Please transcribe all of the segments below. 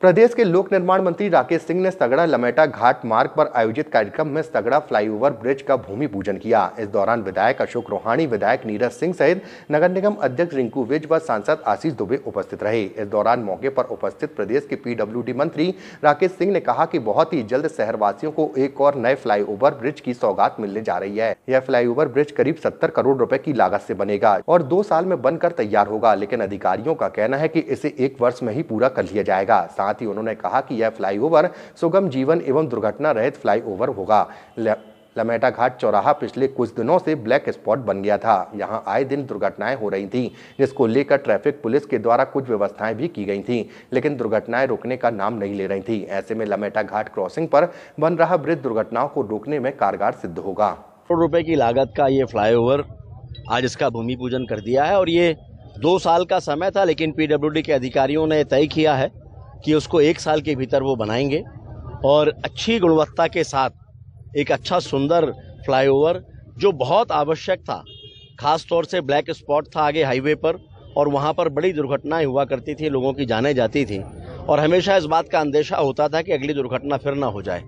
प्रदेश के लोक निर्माण मंत्री राकेश सिंह ने सगड़ा लमेटा घाट मार्ग पर आयोजित कार्यक्रम में सगड़ा फ्लाईओवर ब्रिज का भूमि पूजन किया। इस दौरान विधायक अशोक रोहाणी, विधायक नीरज सिंह सहित नगर निगम अध्यक्ष रिंकू विज व सांसद आशीष दुबे उपस्थित रहे। इस दौरान मौके पर उपस्थित प्रदेश के पीडब्ल्यूडी मंत्री राकेश सिंह ने कहा कि बहुत ही जल्द शहरवासियों को एक और नए फ्लाईओवर ब्रिज की सौगात मिलने जा रही है। यह फ्लाईओवर ब्रिज करीब 70 करोड़ रुपए की लागत से बनेगा और 2 साल में बनकर तैयार होगा, लेकिन अधिकारियों का कहना है कि इसे 1 वर्ष में ही पूरा कर लिया जाएगा। साथ ही उन्होंने कहा कि यह फ्लाईओवर सुगम जीवन एवं दुर्घटना रहित फ्लाईओवर होगा। लमेटा घाट चौराहा पिछले कुछ दिनों से ब्लैक स्पॉट बन गया था। यहां आए दिन दुर्घटनाएं हो रही थीं, जिसको लेकर ट्रैफिक पुलिस के द्वारा कुछ व्यवस्थाएं भी की गई थीं, लेकिन दुर्घटनाएं रुकने का नाम नहीं ले रही थी। ऐसे में लमेटा घाट क्रॉसिंग पर बन रहा ब्रिज दुर्घटनाओं को रोकने में कारगर सिद्ध होगा। करोड़ रुपए की लागत का ये फ्लाईओवर आज इसका भूमि पूजन कर दिया है और ये 2 साल का समय था, लेकिन पीडब्ल्यूडी के अधिकारियों ने तय किया है कि उसको 1 साल के भीतर वो बनाएंगे और अच्छी गुणवत्ता के साथ एक अच्छा सुंदर फ्लाईओवर जो बहुत आवश्यक था। खास तौर से ब्लैक स्पॉट था आगे हाईवे पर और वहाँ पर बड़ी दुर्घटनाएं हुआ करती थी, लोगों की जानें जाती थी और हमेशा इस बात का अंदेशा होता था कि अगली दुर्घटना फिर ना हो जाए।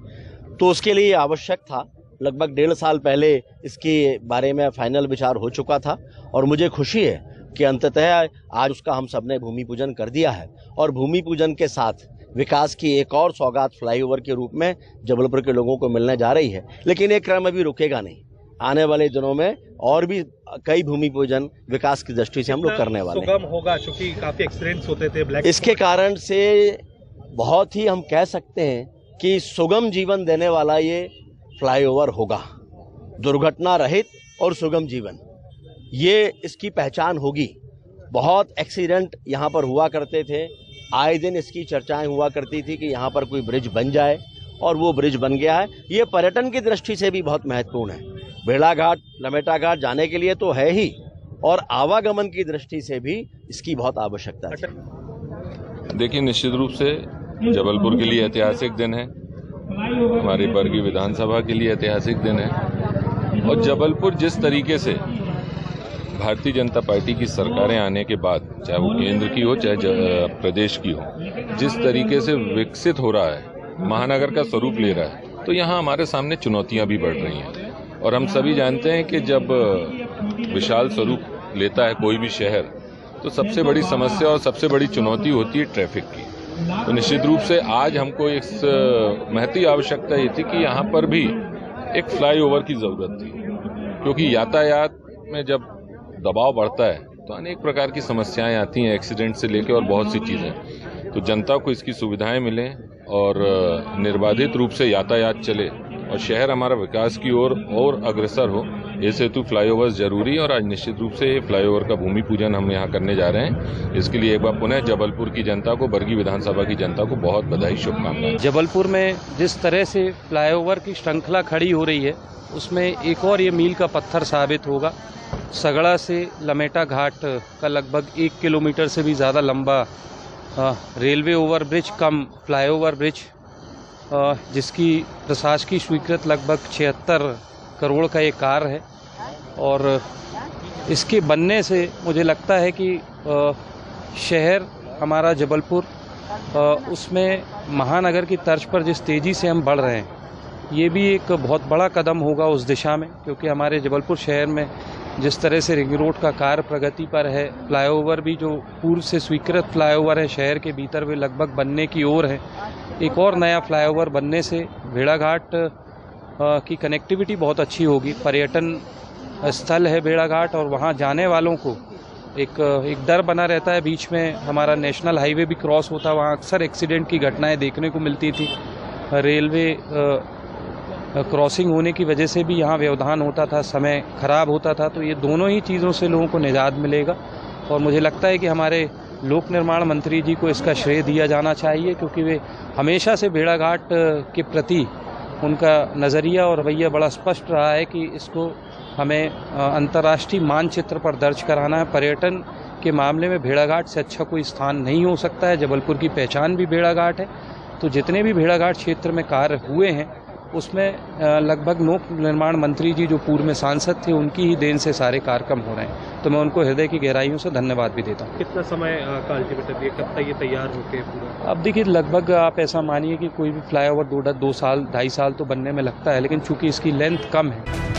तो उसके लिए आवश्यक था। लगभग 1.5 साल पहले इसके बारे में फाइनल विचार हो चुका था और मुझे खुशी है कि अंततः आज उसका हम सबने भूमि पूजन कर दिया है और भूमि पूजन के साथ विकास की एक और सौगात फ्लाईओवर के रूप में जबलपुर के लोगों को मिलने जा रही है। लेकिन ये क्रम अभी रुकेगा नहीं, आने वाले दिनों में और भी कई भूमि पूजन विकास की दृष्टि से हम लोग करने वाले हैं। सुगम होगा क्योंकि काफी एक्सीडेंट्स होते थे ब्लैक इसके कारण से बहुत ही हम कह सकते हैं कि सुगम जीवन देने वाला ये फ्लाईओवर होगा। दुर्घटना रहित और सुगम जीवन, ये इसकी पहचान होगी। बहुत एक्सीडेंट यहाँ पर हुआ करते थे, आए दिन इसकी चर्चाएं हुआ करती थी कि यहाँ पर कोई ब्रिज बन जाए और वो ब्रिज बन गया है। ये पर्यटन की दृष्टि से भी बहुत महत्वपूर्ण है। भेड़ाघाट लमेटा घाट जाने के लिए तो है ही और आवागमन की दृष्टि से भी इसकी बहुत आवश्यकता है। देखिए, निश्चित रूप से जबलपुर के लिए ऐतिहासिक दिन है, हमारी बरगी विधानसभा के लिए ऐतिहासिक दिन है और जबलपुर जिस तरीके से भारतीय जनता पार्टी की सरकारें आने के बाद, चाहे वो केंद्र की हो चाहे प्रदेश की हो, जिस तरीके से विकसित हो रहा है, महानगर का स्वरूप ले रहा है, तो यहाँ हमारे सामने चुनौतियाँ भी बढ़ रही हैं। और हम सभी जानते हैं कि जब विशाल स्वरूप लेता है कोई भी शहर, तो सबसे बड़ी समस्या और सबसे बड़ी चुनौती होती है ट्रैफिक की। तो निश्चित रूप से आज हमको इस महती आवश्यकता ये थी कि यहाँ पर भी एक फ्लाईओवर की ज़रूरत थी, क्योंकि यातायात में जब दबाव बढ़ता है तो अनेक प्रकार की समस्याएं आती हैं, एक्सीडेंट से लेकर और बहुत सी चीज़ें। तो जनता को इसकी सुविधाएं मिलें और निर्बाधित रूप से यातायात चले और शहर हमारा विकास की ओर और अग्रसर हो, इस हेतु फ्लाईओवर जरूरी है। और आज निश्चित रूप से ये फ्लाईओवर का भूमि पूजन हम यहाँ करने जा रहे हैं। इसके लिए एक बार पुनः जबलपुर की जनता को, बरगी विधानसभा की जनता को बहुत बधाई, शुभकामनाएं। जबलपुर में जिस तरह से फ्लाईओवर की श्रृंखला खड़ी हो रही है, उसमें एक और ये मील का पत्थर साबित होगा। सगड़ा से लमेटा घाट का लगभग 1 किलोमीटर से भी ज़्यादा लंबा रेलवे ओवरब्रिज कम फ्लाईओवर ब्रिज, जिसकी प्रशासकीय स्वीकृत लगभग 76 करोड़ का ये कार्य है और इसके बनने से मुझे लगता है कि शहर हमारा जबलपुर उसमें महानगर की तर्ज पर जिस तेज़ी से हम बढ़ रहे हैं, ये भी एक बहुत बड़ा कदम होगा उस दिशा में, क्योंकि हमारे जबलपुर शहर में जिस तरह से रिंग रोड का कार्य प्रगति पर है, फ्लाईओवर भी जो पूर्व से स्वीकृत फ्लाईओवर है शहर के भीतर वे लगभग बनने की ओर है। एक और नया फ्लाईओवर बनने से भेड़ाघाट की कनेक्टिविटी बहुत अच्छी होगी। पर्यटन स्थल है भेड़ाघाट और वहाँ जाने वालों को एक डर बना रहता है। बीच में हमारा नेशनल हाईवे भी क्रॉस होता है, वहाँ अक्सर एक्सीडेंट की घटनाएं देखने को मिलती थी। रेलवे क्रॉसिंग होने की वजह से भी यहाँ व्यवधान होता था, समय खराब होता था। तो ये दोनों ही चीज़ों से लोगों को निजात मिलेगा और मुझे लगता है कि हमारे लोक निर्माण मंत्री जी को इसका श्रेय दिया जाना चाहिए, क्योंकि वे हमेशा से भेड़ाघाट के प्रति उनका नज़रिया और रवैया बड़ा स्पष्ट रहा है कि इसको हमें अंतर्राष्ट्रीय मानचित्र पर दर्ज कराना है। पर्यटन के मामले में भेड़ाघाट से अच्छा कोई स्थान नहीं हो सकता है। जबलपुर की पहचान भी भेड़ाघाट है। तो जितने भी भेड़ाघाट क्षेत्र में कार्य हुए हैं उसमें लगभग लोक निर्माण मंत्री जी जो पूर्व में सांसद थे उनकी ही देन से सारे कार्यक्रम हो रहे हैं। तो मैं उनको हृदय की गहराइयों से धन्यवाद भी देता हूँ। कितना समय का अल्टीमेटम ये कब तक ये तैयार होके पूरा? अब देखिए लगभग आप ऐसा मानिए कि कोई भी फ्लाईओवर 2 साल 2.5 साल तो बनने में लगता है, लेकिन चूंकि इसकी लेंथ कम है